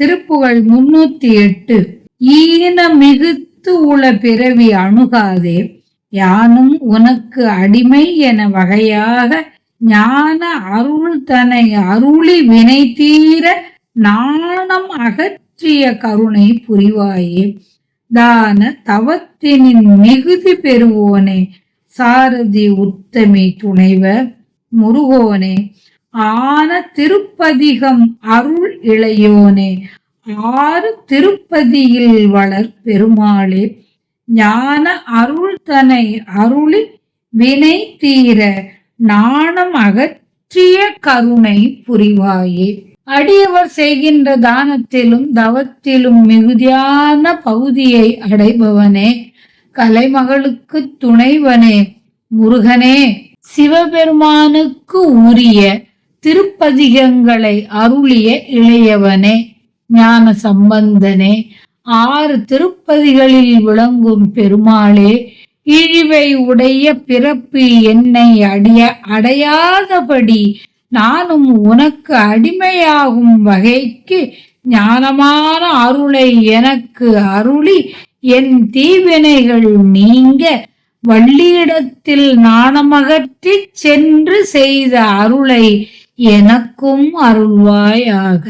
திருப்புகழ் 308. ஈன மிகுத்து உள பிறவி அணுகாதே, யானும் உனக்கு அடிமை என வகையாக ஞான அருள் தனை அருளி வினை தீர நாணம் அகற்றிய கருணை புரிவாயே. தான தவத்தினின் மிகுதி பெறுவோனே, சாரதி உத்தமி துணைவ முருகோனே, ஆன திருப்பதிகம் அருள் இளையோனே, ஆறு திருப்பதியில் வளர் பெருமாளே, ஞான அருள் தனை அருளி வினை தீர நாணம் அகற்றிய கருணை புரிவாயே. அடியவர் செய்கின்ற தானத்திலும் தவத்திலும் மிகுதியான பகுதியை அடைபவனே, கலைமகளுக்கு துணைவனே, முருகனே, சிவபெருமானுக்கு உரிய திருப்பதிகங்களை அருளிய இளையவனே, ஞான சம்பந்தனே, ஆறு திருப்பதிகளில் விளங்கும் பெருமாளே, இழிவை உடைய பிறப்பு என்னை அடையாதபடி நானும் உனக்கு அடிமையாகும் வகைக்கு ஞானமான அருளை எனக்கு அருளி என் தீவினைகள் நீங்க வள்ளியிடத்தில் நாணமகற்றி சென்று செய்த அருளை எனக்கும் அருள்வாயாக.